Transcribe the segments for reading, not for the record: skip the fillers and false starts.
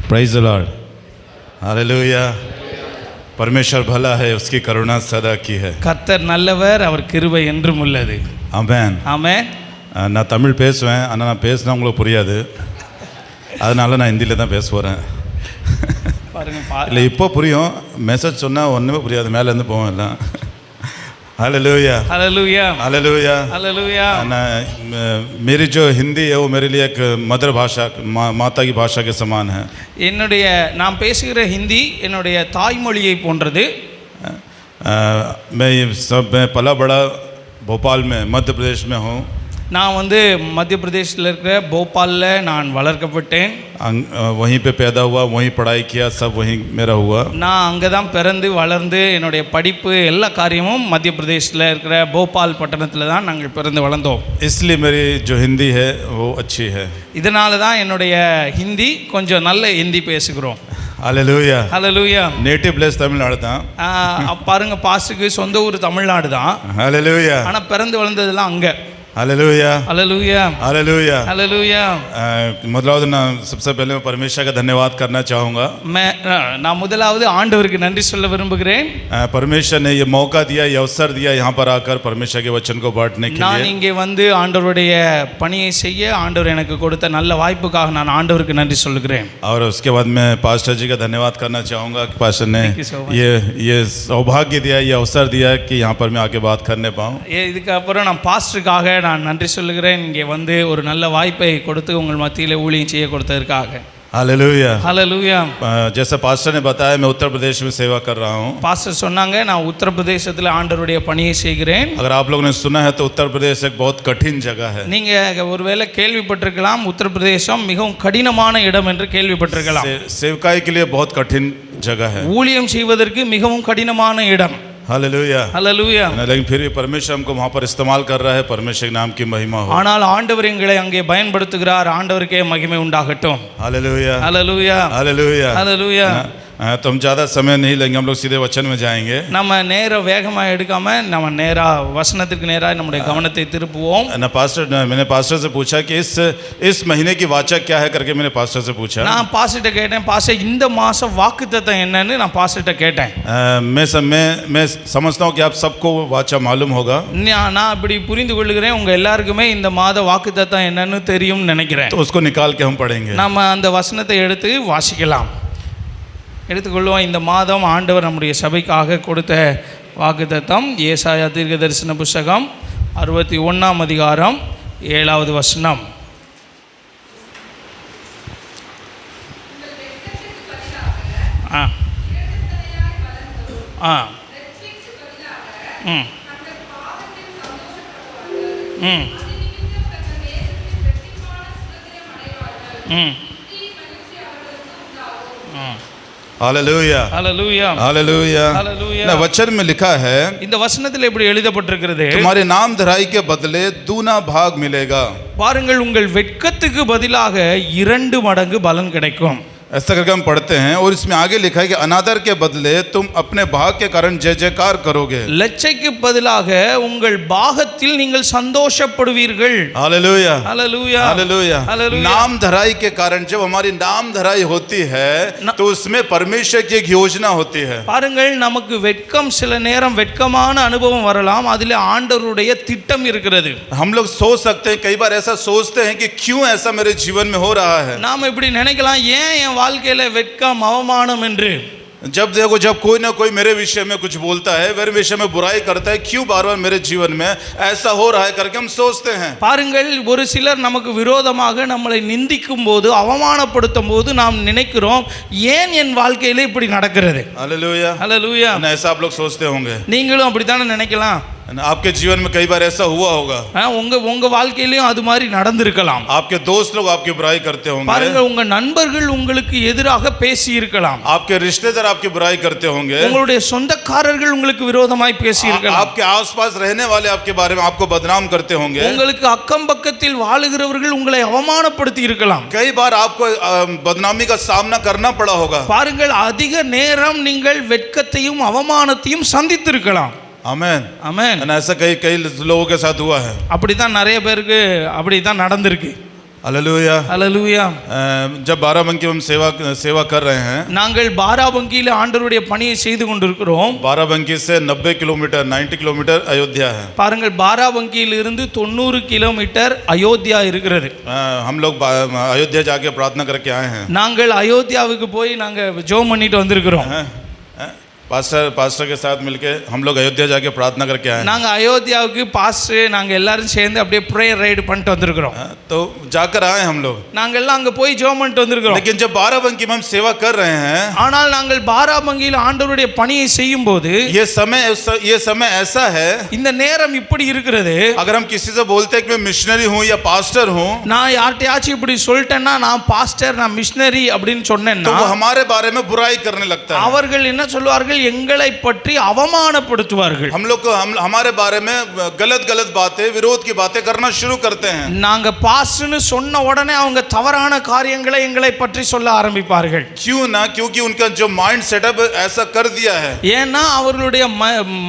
Praise the Lord, hallelujah. परमेश्वर भला है, उसकी करुणा सदा की है. கர்த்தர் நல்லவர், அவர் கிருபை என்றும் உள்ளது. ஆமென். ஆமென். நான் தமிழ் பேசுவேன், ஆனால் நான் பேசினா உங்களுக்கு புரியாது, அதனால நான் ஹிந்தியில் தான் பேச போகிறேன். இல்லை இப்போ புரியும், மெசேஜ் சொன்னால் ஒன்றுமே புரியாது, மேலேருந்து போவோம் எல்லாம். Hallelujah hallelujah hallelujah hallelujah. मेरी जो हिंदी है वो मेरे लिए एक मदर भाषा, माता की भाषा के समान है. என்னுடைய நான் பேசுகிற ஹிந்தி என்னுடைய தாய்மொழியை போன்றது. मैं पला बड़ा भोपाल में, मध्य प्रदेश में हूँ. நான் வந்து மத்திய பிரதேசத்தில் இருக்கிற போபாலில் நான் வளர்க்கப்பட்டேன். वहीं पे पैदा हुआ, वहीं पढ़ाई किया, सब वहीं मेरा हुआ. நான் அங்கே தான் பிறந்து வளர்ந்து என்னுடைய படிப்பு எல்லா காரியமும் மத்திய பிரதேசத்தில் இருக்கிற போபால் பட்டணத்தில் தான் நாங்கள் பிறந்து வளர்ந்தோம். इसलिए मेरी जो हिंदी है वो अच्छी है. இதனால தான் என்னுடைய ஹிந்தி கொஞ்சம் நல்ல ஹிந்தி பேசுகிறோம். Hallelujah hallelujah. Native place Tamil Nadu தான். பாருங்க, பாஸ்டருக்கு சொந்த ஊர் தமிழ்நாடு தான். हालेलुया। ஆனால் பிறந்து வளர்ந்ததெல்லாம் அங்கே. Hallelujah hallelujah hallelujah hallelujah. முதலாவது நான் सबसे पहले परमेश्वर का धन्यवाद करना चाहूँगा. நான் முதலாவது ஆண்டவருக்கு நன்றி சொல்ல விரும்புகிறேன். परमेश्वर ने ये मौका दिया, ये अवसर दिया यहाँ पर आकर परमेश्वर के वचन को बांटने के लिए. நான் இங்கே வந்து ஆண்டவருடைய பணியை செய்ய ஆண்டவர் எனக்கு கொடுத்த நல்ல வாய்ப்புக்காக நான் ஆண்டவருக்கு நன்றி சொல்லுகிறேன். और उसके बाद मैं पास्टर जी का धन्यवाद करना चाहूँगा कि पास्टर ने ये सौभाग्य दिया, ये अवसर दिया कि यहाँ पर मैं आके बात करने पाऊँ. இதுக்கு அப்புறம் நான் பாஸ்டருக்காக நான் நன்றி சொல்லுகிறேன், இங்கே வந்து ஒரு நல்ல வாய்ப்பை கொடுத்து உங்கள் மத்தியில் ஊழியம் செய்ய கொடுத்ததற்காக. Hallelujah hallelujah. जैसा पास्टर ने बताया, मैं उत्तर प्रदेश में सेवा कर रहा हूँ. பாஸ்டர் சொன்னாங்க, நான் உத்தர பிரதேசத்தில் ஆண்டவருடைய பணியை செய்கிறேன். अगर आप लोगों ने सुना है तो उत्तर प्रदेश एक बहुत कठिन जगह है. நீங்க ஒருவேளை கேள்விப்பட்டிருக்கலாம், உத்தர பிரதேசம் மிகவும் கடினமான இடம் என்று கேள்விப்பட்டிருக்கலாம். सेवकाई के लिए बहुत कठिन जगह है. ஊழியம் செய்வதற்கு மிகவும் கடினமான இடம். Hallelujah hallelujah. लेकिन फिर भी परमेश्वर हमको वहाँ पर इस्तेमाल कर रहा है. परमेश्वर के नाम की महिमा हो. ஆனால் ஆண்டவர் எங்களை அங்கே பயன்படுத்துகிறார், ஆண்டவருக்கே மகிமை உண்டாகட்டும். Hallelujah hallelujah hallelujah hallelujah. तो हम ज़्यादा समय नहीं लेंगे, हम लोग सीधे वचन में जाएंगे. நம்ம நேரா வேகமாக எடுக்காம நம்ம நேரா வசனத்துக்கு நேரா நம்முடைய கவனத்தை திருப்புவோம். मैंने पास्टर से पूछा कि इस महीने की वाचा क्या है करके मैंने पास्टर से पूछा. நான் பாஸ்டர்ட்ட கேட்டேன், பாஸ்டர் இந்த மாசம் வாக்குத்தத்தம் என்னன்னு நான் பாஸ்டர்ட்ட கேட்டேன். मैं समझता हूँ कि आप सबको वाचा मालूम होगा. நான் இப்படி புரிந்து கொள்கிறேன், உங்க எல்லாருக்குமே இந்த மாத வாக்குத்தத்தம் என்னன்னு தெரியும்னு நினைக்கிறேன். तो उसको निकाल के हम पढ़ेंगे. நம்ம அந்த வசனத்தை எடுத்து வாசிக்கலாம், எடுத்துக்கொள்வோம். இந்த மாதம் ஆண்டவர் நம்முடைய சபைக்காக கொடுத்த வாக்குத்தத்தம் ஏசாயா தீர்க்கதரிசன புஸ்தகம் 61ஆம் அதிகாரம் 7வது வசனம். Hallelujah hallelujah hallelujah hallelujah. वचन में लिखा है, இந்த வசனத்தில் இப்படி எழுதப்பட்டிருக்கிறது, तुम्हारे नाम धराई के बदले दूना भाग मिलेगा. பாருங்கள், உங்கள் வெட்கத்துக்கு பதிலாக 2 மடங்கு பலன் கிடைக்கும். ऐसा करके हम पढ़ते हैं. और इसमें आगे लिखा है कि अनादर के बदले तुम अपने भाग के कारण जय जयकार करोगे. லட்சைக்கு பதிலாக உங்கள் பாகத்தில் நீங்கள் சந்தோஷப்படுவீர்கள். Hallelujah hallelujah hallelujah hallelujah. नाम धराई के कारण जब हमारी नाम धराई होती है तो उसमें परमेश्वर की एक योजना होती है. பாருங்கள், நமக்கு வெட்கம், சில நேரம் வெட்கமான அனுபவம் வரலாம், அதில் ஆண்டவருடைய திட்டம் இருக்கிறது. हम लोग सोच सकते हैं, कई बार ऐसा सोचते हैं कि क्यों ऐसा मेरे जीवन में हो रहा है. நாம் இப்படி நினைக்கலாம், ஏன் என் வாழ்க்கையில வெட்கம் அவமானம் என்று. जब देखो, जब कोई ना कोई मेरे विषय में कुछ बोलता है, मेरे विषय में बुराई करता है, क्यों बार बार मेरे जीवन में ऐसा हो रहा है करके हम सोचते हैं. பாருங்கள், ஒரு சிலர் நமக்கு விரோதமாக நம்மளை நிந்திக்கும் போது, அவமானப்படுத்தும் போது நாம் நினைக்கிறோம், ஏன் என் வாழ்க்கையில இப்படி நடக்கிறது. Hallelujah hallelujah. ऐसा आप लोग सोचते होंगे. நீங்களும் அப்படித்தானே நினைக்கலாம். आपके जीवन में कई बार ऐसा हुआ होगा. உங்க வாழ்க்கையிலும் அது மாதிரி நடந்திருக்கலாம். आपके दोस्त लोग आपकी बुराई करते होंगे. பாருங்க, உங்க நண்பர்கள் உங்களுக்கு எதிராக பேசி இருக்கலாம். आपके रिश्तेदार आपकी बुराई करते होंगे. உங்களுடைய சொந்தக்காரர்கள் உங்களுக்கு விரோதமாய் பேசி இருக்கலாம். आपके आसपास रहने वाले आपके बारे में आपको बदनाम करते होंगे. உங்களுக்கு அக்கம் பக்கத்தில் வாழுகிறவர்கள் உங்களை அவமானப்படுத்தி இருக்கலாம். कई बार आपको बदनामी का सामना करना पड़ा होगा. பாருங்கள், அதிக நேரம் நீங்கள் வெட்கத்தையும் அவமானத்தையும் சந்தித்திருக்கலாம். आमेन आमेन। ऐसा कई लोगों के साथ हुआ है. அப்படிதான் நிறைய பேருக்கு அப்படிதான் நடந்திருக்கு. हालेलुया। ஹல்லேலூயா. जब बाराबंकी में हम सेवा कर रहे हैं, நாங்கள் பாராபங்கியில ஆண்டவருடைய பணியை செய்து கொண்டிருக்கிறோம். बाराबंकी से 90 किलोमीटर 90 किलोमीटर अयोध्या है। பாருங்கள், பாராபங்கியிலிருந்து 90 கிலோமீட்டர் அயோத்தியா இருக்கிறது. हम लोग अयोध्या जाके प्रार्थना करके आए हैं। நாங்கள் அயோத்தியாவுக்கு போய் நாங்க ஜெபம் பண்ணிட்டு வந்திருக்கிறோம். पास्टर के साथ मिलके हम लोग अयोध्या जाके प्रार्थना करके आए हैं। நாங்க அயோத்தியாவுக்கு பாஸ்டர் நாங்க எல்லாரும் சேர்ந்து அப்படியே பிரேயர் ரைடு பண்ணிட்டு வந்திருக்கிறோம். तो जाकर आए हम लोग, நாங்க எல்லாம் அங்க போய் ஜெபம் பண்ணிட்டு வந்திருக்கிறோம். लेकिन जब बाराबंकी में हम सेवा कर रहे हैं, ஆனால் நாங்கள் பாராபங்கியில் ஆண்டவருடைய பணியை செய்யும்போது ये समय ऐसा है, இந்த நேரம் இப்படி இருக்கிறது. अगर हम किसी से बोलते हैं कि मैं मिशनरी हूँ या पास्टर हूँ, நான் யார்கிட்டயாச்சும் இப்படி சொல்லிட்டேன்னா நான் பாஸ்டர் நான் மிஷனரி அப்படின்னு சொன்னேன்னா तो वो हमारे बारे में बुराई करने लगता है। அவர்கள் என்ன சொல்வார்கள்? எங்களை பற்றி அவமானப்படுத்துவார்கள். हम लोग को हमारे बारे में गलत बातें, विरोध की बातें करना शुरू करते हैं। நாங்க பாஸ்டர்னு சொன்ன உடனே அவங்க தவறான காரியங்களை எங்களை பற்றி சொல்ல ஆரம்பிப்பார்கள். क्यों ना? क्योंकि उनका जो माइंड सेटअप ऐसा कर दिया है। ஏன்னா அவர்களுடைய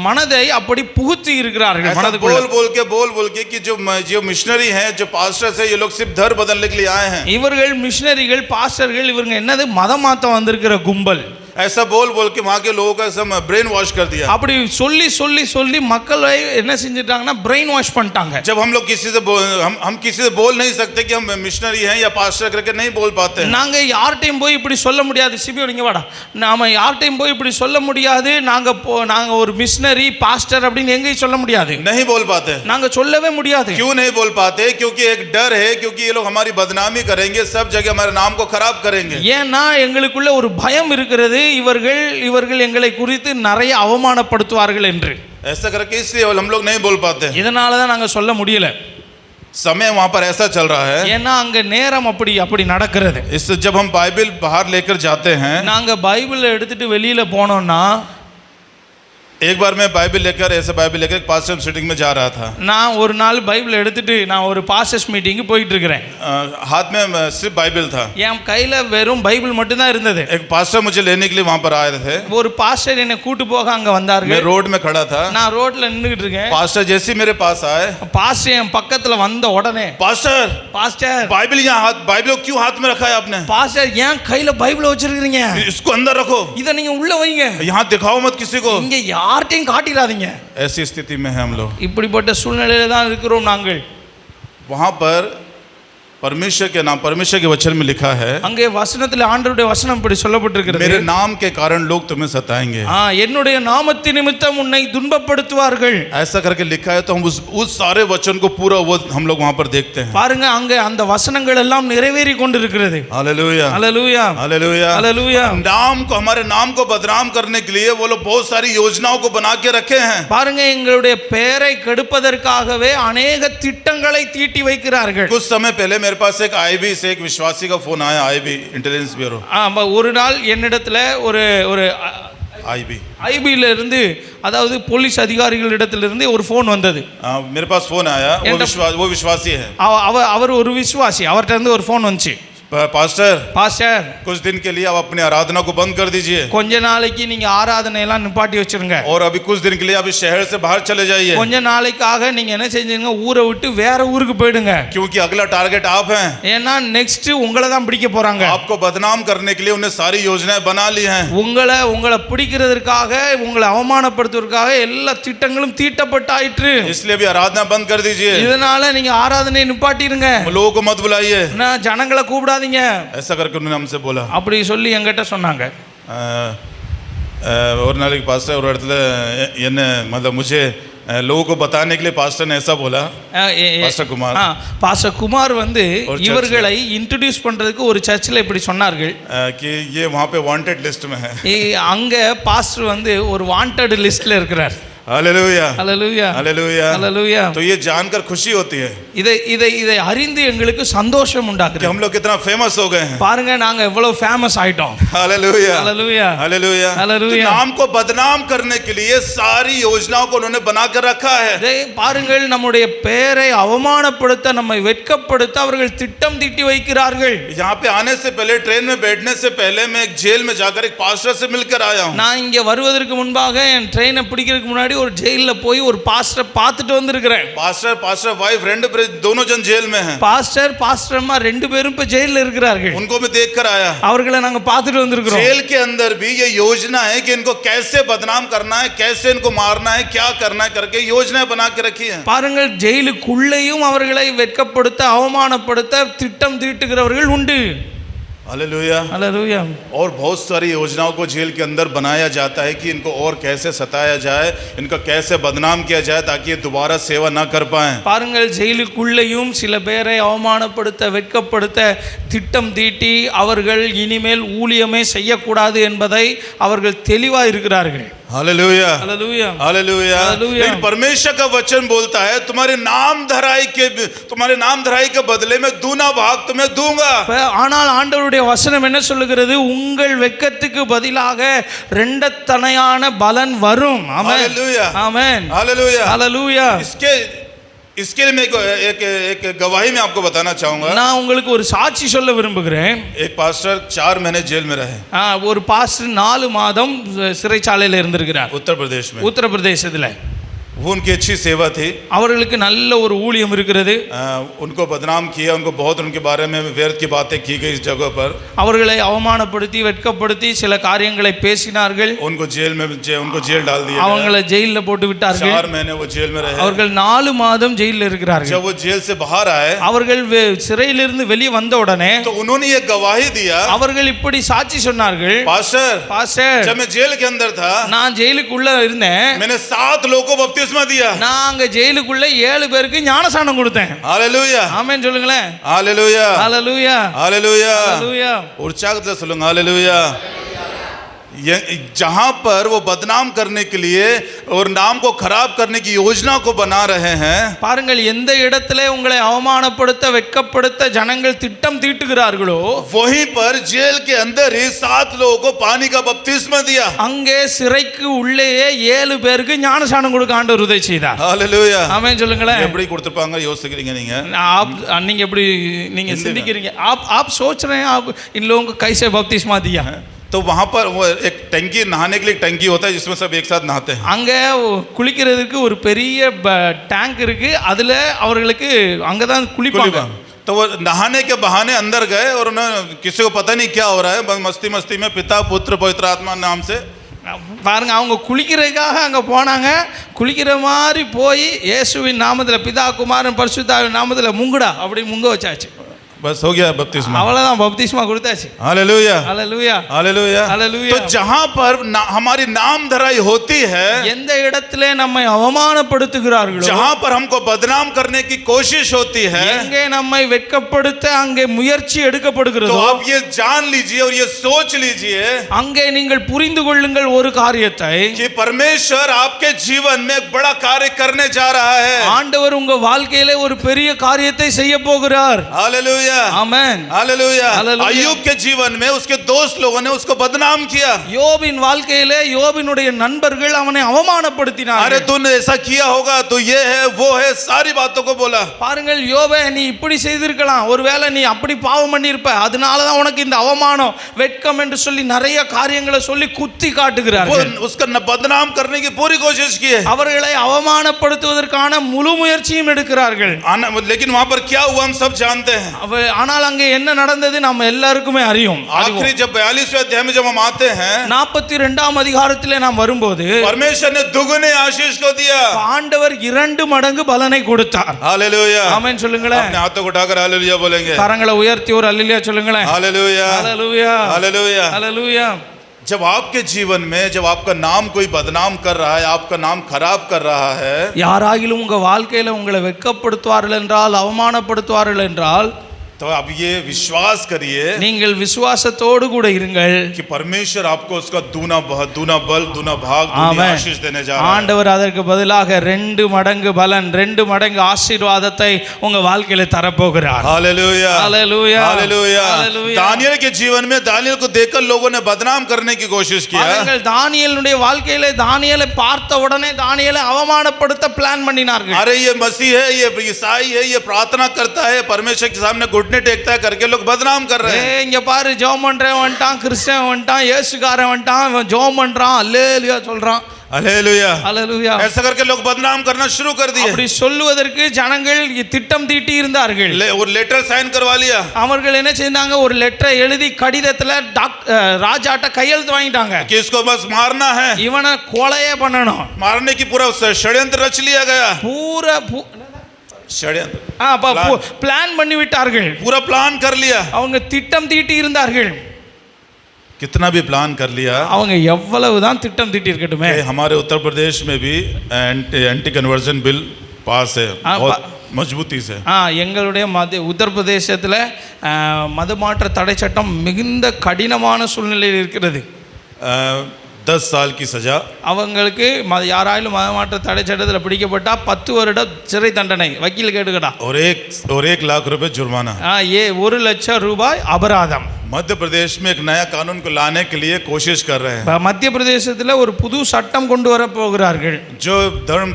மனதை அப்படி புகுத்தி இருக்கிறார்கள். மனதுக்குள்ள बोल के कि जो मिशनरी हैं, जो पास्टर्स हैं, ये लोग सिर्फ धर्म बदलने के लिए आए हैं। இவர்கள் மிஷனரிகள், பாஸ்டர்கள், இவங்க என்னது மதம் மாத்த வந்திருக்கிற கும்பல். ऐसा बोल के वहाँ के लोगों का सब ब्रेन वॉश कर दिया। அப்படி சொல்லி மக்களை என்ன செஞ்சிட்டாங்கன்னா பிரெயின் வாஷ் பண்ணிட்டாங்க. जब हम लोग हम किसी से बोल नहीं सकते कि हम मिशनरी हैं या पास्टर करके नहीं बोल पाते हैं। நாங்க யார்கிட்டயும் போய் இப்படி சொல்ல முடியாது. சிபியோ நீங்க வாடா, நாம யார்கிட்டயும் போய் இப்படி சொல்ல முடியாது. நாங்க ஒரு மிஷனரி பாஸ்டர் அப்படின்னு எங்கேயும் சொல்ல முடியாது. नहीं बोल पाते, நாங்க சொல்லவே முடியாது. क्यों नहीं बोल पाते? क्योंकि एक डर है, क्योंकि ये लोग हमारी बदनामी करेंगे, सब जगह हमारे नाम को खराब करेंगे। ஏன்னா எங்களுக்குள்ள ஒரு பயம் இருக்கிறது, இவர்கள் எங்களை குறித்து நிறைய அவமானப்படுத்துவார்கள் என்று. ऐसा करके इसलिए हम लोग नहीं बोल पाते। இதனால தான் நாங்க சொல்ல முடியல. समय वहाँ पर ऐसा चल रहा है, ஏன்னா அங்க நேரம் அப்படி நடக்கிறது. इससे जब हम बाइबल बाहर लेकर जाते हैं, நாங்க பைபிளை எடுத்துட்டு வெளியில போனோம்னா, एक बार मैं बाइबल लेकर एक पास्टर मीटिंग में जा रहा था। நான் ஒரு நாள் பைபிளை எடுத்துட்டு நான் ஒரு பாஸ்டர்ஸ் மீட்டிங்க்கு போயிட்டு இருக்கிறேன். हाथ में सिर्फ बाइबल था, என் கையில வெறும் பைபிள் மட்டும் தான் இருந்தது. एक पास्टर मुझे लेने के लिए वहाँ पर आए थे। ஒரு பாஸ்டர் என்னை கூட்டி போக அங்க வந்தார்கள். मैं रोड में खड़ा था, நான் ரோட்ல நின்னுகிட்டு இருக்கேன். पास्टर जैसे मेरे पास आए, பாஸ்டர் என் பக்கத்துல வந்த உடனே, பாஸ்டர் बाइबल यहाँ बाइबल क्यों हाथ में रखा है आपने? பாஸ்டர் ஏன் கையில பைபிளை வச்சிருக்கீங்க? इसको अंदर रखो, இத நீங்க உள்ள வைங்க, यहाँ दिखाओ मत किसी को। இங்க யார்ட்டையும் காட்டிடாதீங்க. ऐसी स्थिति में है हम लोग, இப்படிப்பட்ட சூழ்நிலையில தான் இருக்கிறோம் நாங்கள். वहाँ पर परमेश्वर के वचन में लिखा है, அங்கே வசனத்துல ஆண்டவருடைய வசனம் இப்படி சொல்லப்பட்டிருக்கிறது, मेरे नाम के कारण लोग तुम्हें सताएंगे। என்னுடைய நாமத்தின் நிமித்தம் உன்னை துன்பப்படுத்துவார்கள். ऐसा करके लिखा है, तो हम उस सारे वचन को पूरा वो हम लोग वहाँ पर देखते हैं। பாருங்க, அங்க அந்த வசனங்கள் எல்லாம் நிறைவேறி கொண்டிருக்கிறது. Hallelujah, hallelujah, hallelujah, hallelujah. हमारे नाम को बदनाम करने के लिए वो लोग बहुत सारी योजनाओं को बना के रखे हैं। பாருங்க, எங்களுடைய பெயரை கெடுப்பதற்காகவே अनेक திட்டங்களை தீட்டி வைக்கிறார்கள். कुछ समय पहले मेरे पास एक आईबी से एक विश्वासी का फोन आया, आईबी इंटेलिजेंस ब्यूरो। ஒரு நாள் என்னிடத்துல ஒரு ஐபில இருந்து, அதாவது போலீஸ் அதிகாரிகளிடத்திலிருந்து ஒரு போன் வந்தது. मेरे पास फोन आया, वो विश्वासी है, அவர் ஒரு விசுவாசி. அவர்கிட்ட இருந்து ஒரு போன் வந்துச்சு, பாஸ்டர் कुछ दिन के लिए आप अपनी आराधना को बंद कर दीजिए, கொஞ்ச நாளைக்கு நீங்க ஆராதனை எல்லாம் நிப்பாட்டி வச்சிருங்க, और अभी कुछ दिन के लिए आप इस शहर से बाहर चले जाइए, கொஞ்ச நாளைக்காக நீங்க என்ன செஞ்சீங்க, ஊரை விட்டு வேற ஊருக்கு போயிடுங்க, क्योंकि अगला टारगेट आप हैं, ஏன்னா நெக்ஸ்ட் உங்களை தான் பிடிக்க போறாங்க, आपको बदनाम करने के लिए उन्हें सारी योजनाएं बना ली हैं, உங்களை பிடிக்கிறதுக்காக, உங்களை அவமானப்படுத்துவதற்காக எல்லா திட்டங்களும் தீட்டப்பட்டாயிற்று, इसलिए भी आराधना बंद कर दीजिए, இதனால நீங்க ஆராதனை நிப்பாட்டிடுங்க, लोगों को मत बुलाइए, நான் ஜனங்களை கூப்பிடாதீங்க, ऐसा करके उन्होंने हमसे बोला, அப்படி சொல்லி என்கிட்ட சொன்னாங்க. और नाले पास्टर और இடத்துல என்ன मतलब मुझे लोगों को बताने के लिए पास्टर ने ऐसा बोला, பாஸ்டர் குமார் வந்து இவர்களை இன்ட்ரோ듀ce பண்றதுக்கு ஒரு சர்ச்சில் இப்படி சொன்னார்கள் कि ये वहाँ पे वांटेड लिस्ट में है, அங்க பாஸ்டர் வந்து ஒரு வாண்டட் லிஸ்ட்ல இருக்கிறார். Hallelujah, hallelujah, hallelujah, hallelujah. तो ये जानकर खुशी होती है, இதை அறிந்து எங்களுக்கு சந்தோஷம் உண்டாகுது, हम लोग कितना फेमस हो गए हैं। பாருங்க, நாங்க எவ்வளவு ஃபேமஸ் ஆயிட்டோம்। Hallelujah, hallelujah, hallelujah, hallelujah. नाम को बदनाम करने के लिए सारी योजनाओं को उन्होंने बनाकर रखा है। பாருங்கள், நம்முடைய பெயரை அவமானப்படுத்த, நம்மை வெட்கப்படுத்த அவர்கள் திட்டம் தீட்டி வைக்கிறார்கள்। यहाँ पे आने से पहले, ट्रेन में बैठने से पहले मैं एक जेल में जाकर एक पास्टर से मिलकर आया हूँ। நான் இங்க வருவதற்கு முன்பாக, என் ட்ரெயினை பிடிக்கிறதுக்கு முன்னாடி ஒரு ஜெயில்ல போய் ஒரு பாஸ்டரை பார்த்துட்டு வந்திருக்கிறேன். पास्टर वाइफ फ्रेंड दोनों जन जेल में हैं. பாஸ்டர் அம்மா ரெண்டு பேரும் இப்ப ஜெயில்ல இருக்கிறார்கள். उनको मैं देख कर आया. அவர்களை நாங்க பார்த்துட்டு வந்திருக்கிறோம். जेल के अंदर भी ये योजना है कि इनको कैसे बदनाम करना है, कैसे इनको मारना है, क्या करना है करके योजना बना के रखी है. பாருங்கள், ஜெயிலுக்குள்ளேயும் அவர்களை வெட்கப்படுத்த அவமானப்படுத்த திட்டம் தீட்டுகிறவர்கள் உண்டு. Hallelujah hallelujah. और बहुत सारी योजनाओं को जेल के अंदर बनाया जाता है कि इनको और कैसे सताया जाए, इनका कैसे बदनाम किया जाए ताकि ये दोबारा सेवा ना कर पाए. பாருங்கள், ஜெயிலுக்குள்ளேயும் சில பேரை அவமானப்படுத்த வெட்கப்படுத்த திட்டம் தீட்டி அவர்கள் இனிமேல் ஊழியமே செய்யக்கூடாது என்பதை அவர்கள் தெளிவாக இருக்கிறார்கள். Hallelujah hallelujah hallelujah. हालेलुया। लेकिन परमेश्वर का वचन बोलता है तुम्हारे नाम धराई के बदले में दूना भाग तुम्हें दूंगा. ஆனால் ஆண்டவருடைய வசனம் என்ன சொல்லுகிறது? உங்கள் வெட்கத்துக்கு பதிலாக இரண்டத்தனையான பலன் வரும். ஆமென் ஆமென் हालेलुया हालेलुया। इसके लिए मैं एक गवाही में आपको बताना चाहूंगा. நான் உங்களுக்கு ஒரு சாட்சி சொல்ல விரும்புகிறேன். एक पास्टर 4 महीने जेल में रहे. ஒரு பாஸ்டர் 4 மாதம் சிறைச்சாலையில் இருந்திருக்கிறார். उत्तर प्रदेश में. உத்தரப்பிரதேசத்தில். वो उनकी अच्छी सेवा थी. அவர்களுக்கு நல்ல ஒரு ஊழியம் இருக்கிறது. उनको बदनाम किया, उनको बहुत उनके बारे में व्यर्थ की बातें की गई इस जगह पर. அவர்களை அவமானப்படுத்தி வெட்கப்படுத்தி சில காரியங்களை பேசினார்கள். उनको जेल डाल दिया. அவங்களை ஜெயில்ல போட்டு விட்டார்கள். 4 महीने वो जेल में रहे. அவர்கள் 4 மாதம் ஜெயில்ல இருக்கிறார்கள். जब वो जेल से बाहर आए, அவர்கள் சிறையிலிருந்து வெளியே வந்த உடனே तो उन्होंने ये गवाही दिया. அவர்கள் இப்படி சாட்சி சொன்னார்கள். பாஸ்டர் जब मैं जेल के अंदर था, நான் ஜெயிலுக்குள்ள இருந்தேன். मैंने 7 लोगों को बपतिस्मा दिया. நாங்க ஜெயிலுக்குள்ள 7 பேருக்கு ஞானஸ்நானம் கொடுத்தேன். हालेलुया ஆமென் சொல்லுங்களேன். Hallelujah hallelujah hallelujah hallelujah. उच्चारण से சொல்லுங்க हालेलुया. जहां पर वो बदनाम करने के लिए और नाम को खराब करने की योजना को बना रहे हैं. பாருங்கள், எந்த இடத்திலே உங்களை அவமானப்படுத்த வெட்கப்படுத்த ஜனங்கள் திட்டம் தீட்டுகிறார்களோ वहीं पर जेल के अंदर ही 7 लोगों को पानी का बपतिस्मा दिया. அங்கே சிறைக்கு உள்ளேயே 7 பேருக்கு ஞானஸ்நானம் கொடுக்க ஆண்டவர் உதவி செய்தார். हालेलुया ஆமென் சொல்லுங்களேன். எப்படி கொடுத்திருப்பாங்க யோசிக்கிறீங்க நீங்க? நீங்க எப்படி நீங்க சிந்திக்கிறீங்க? आप सोच रहे हैं आप इन लोगों को कैसे बपतिस्मा दिया? तो वहां पर वो एक टंकी, नहाने के लिए एक टंकी होता है जिसमें सब एक साथ नहाते हैं. அங்க குளிக்கிறதுக்கு ஒரு பெரிய டேங்க் இருக்கு. அதுல அவர்களுக்கு அங்கதான் குளிப்பாங்க. तो वो नहाने के बहाने अंदर गए और उन्हें किसी को पता नहीं क्या हो रहा है, बस मस्ती में पिता पुत्र पवित्र आत्मा नाम से. பாருங்க, அவங்க குளிக்கிறதுக்காக அங்க போனாங்க. குளிக்கிற மாதிரி போய் இயேசுவின் நாமத்தில் பிதா குமாரன் பரிசுத்தாவின் நாமத்தில் முங்குடா அப்படி முங்க வச்சாச்சு. बस हो गया बपतिस्मा. அவ்வளவுதான், பப்திஸ்மா கொடுத்தாச்சு. Hallelujah hallelujah hallelujah hallelujah. तो जहां पर हमारी नाम धराई होती है, எந்த இடத்திலே நம்மை அவமானப்படுத்துகிறார்களோ, जहां पर हमको बदनाम करने की कोशिश होती है, எங்கே நம்மை வெட்கப்படுத்த அங்கே முயற்சி எடுக்கப்படுகிறதோ, तो आप ये जान लीजिए और ये सोच लीजिए அங்கே நீங்கள் புரிந்து கொள்ளுங்கள் ஒரு காரியத்தை, कि परमेश्वर आपके जीवन में एक बड़ा कार्य करने जा रहा है. ஆண்டவர் உங்க வாழ்க்கையிலே ஒரு பெரிய காரியத்தை செய்ய போகிறார். हालेलुया ஆமென் हालेलुया। हालेलुया। अय्यूब के जीवन में उसके दोस्त लोगों ने उसको बदनाम किया. யோபின் வாழ்க்கையிலே யோபினுடைய நண்பர்கள் அவனை அவமானப்படுத்தினார்கள். अरे तूने ऐसा किया होगा, तो ये है वो है, सारी बातों को बोला. பாருங்கள், யோபே நீ இப்படி செய்திருக்கலாம், ஒருவேளை நீ அப்படி பாவம் பண்ணியிருப்ப, அதனால தான் உனக்கு இந்த அவமானம் வெட்கம் என்று சொல்லி நிறைய காரியங்களை சொல்லி குத்தி காட்டுகிறார்கள். उसका बदनाम करने की पूरी कोशिश की है. அவர்களை அவமானப்படுத்துவதற்கான முழு முயற்சியும் எடுக்கிறார்கள். लेकिन वहां पर क्या हुआ हम सब जानते हैं. ஆனால் அங்கே என்ன நடந்தது நம்ம எல்லாருக்குமே அறியும். आखिरी जब 42वें अध्याय में जब हम आते हैं, 42ஆம் அதிகாரத்திலே நாம் வரும்போது परमेश्वर ने दुगने आशीष को दिया. ஆண்டவர் 2 மடங்கு பலனை கொடுத்தார். हालेलुया ஆமென் சொல்லுங்களேன். अपने हाथों को उठाकर हालेलुया बोलेंगे. கரங்களை உயர்த்தி ஒரு அல்லேலூயா சொல்லுங்களேன். Hallelujah hallelujah hallelujah hallelujah. जब आपके जीवन में जब आपका नाम कोई बदनाम कर रहा है, आपका नाम खराब कर रहा है, யாராகிலும் உங்க வாழ்க்கையில உங்களை வெட்கப்படுத்துவார்கள் என்றால், அவமானப்படுத்துவார்கள் என்றால், तो अब ये विश्वास करिए நீங்கள் விசுவாசத்தோடு கூட இருங்கள் कि परमेश्वर आपको उसका दूना बल, दूना भाग, दूनी आशीष देने जा रहा है. ஆண்டவர் அதற்கு பதிலாக 2 மடங்கு பலன், 2 மடங்கு ஆசீர்வாதத்தை உங்க வாழ்க்கையில தரப்போகிறார். Hallelujah hallelujah hallelujah. Hallelujah. Daniel के जीवन में दानियल को देखकर लोगों ने बदनाम करने की कोशिश किया. அவர்கள் தானியேலுடைய வாழ்க்கையில தானியேலை பார்த்த உடனே தானியேலை அவமானப்படுத்த பிளான் பண்ணினார்கள். अरे ये मसीह है, ये ईसाई है, ये प्रार्थना करता है, परमेश्वर के सामने घुटने घुटने टेकता है करके लोग बदनाम कर रहे हैं। இங்க பாரு ஜெபம் பண்றவன் வந்துட்டான், கிறிஸ்டியன் வந்துட்டான், இயேசுக்காரன் வந்துட்டான், இவன் ஜெபம் பண்றான், அல்லேலூயா சொல்றான், हालेलुया அல்லேலூயா. ऐसा करके लोग बदनाम करना शुरू कर दिए। அப்படி சொல்லுவதற்கு ஜனங்கள் திட்டம் தீட்டி இருந்தார்கள். और लेटर साइन करवा लिया। அவர்கள் என்ன செய்தாங்க, ஒரு லெட்டரை எழுதி கடிதத்துல ராஜாட்ட கையெழுத்து வாங்கிட்டாங்க, कि इसको बस मारना है, இவனை கொலையே பண்ணணும், मारने की पूरा षड्यंत्र रच लिया गया। பூரா षड्यंत्र பிளான் பண்ணி விட்டார்கள், पूरा प्लान कर लिया। அவங்க திட்டம் தீட்டி இருந்தார்கள். कितना भी प्लान कर लिया, அவங்க எவ்வளவுதான் திட்டம் தீட்டி இருக்கட்டுமே, हमारे उत्तर प्रदेश में भी एंटी कन्वर्जन बिल पास है बहुत मजबूती से। எங்களுடைய உத்தரப்பிரதேசத்தில் மதமாற்ற தடை சட்டம் மிகுந்த கடினமான சூழ்நிலையில் இருக்கிறது। 10 साल की सजा, அவங்களுக்கு யாராலும் மதமாற்ற தடை சட்டத்தில் பிடிக்கப்பட்டா 10 வருட சிறை தண்டனை, வக்கீல் கேட்டுக்கடா, और 1 लाख रुपए जुर्माना, 1 லட்சம் ரூபாய் அபராதம்। मध्य प्रदेश में एक नया कानून को लाने के लिए कोशिश कर रहे हैं। மத்திய பிரதேசத்தில் ஒரு புது சட்டம் கொண்டு வர போகிறார்கள்। जो धर्म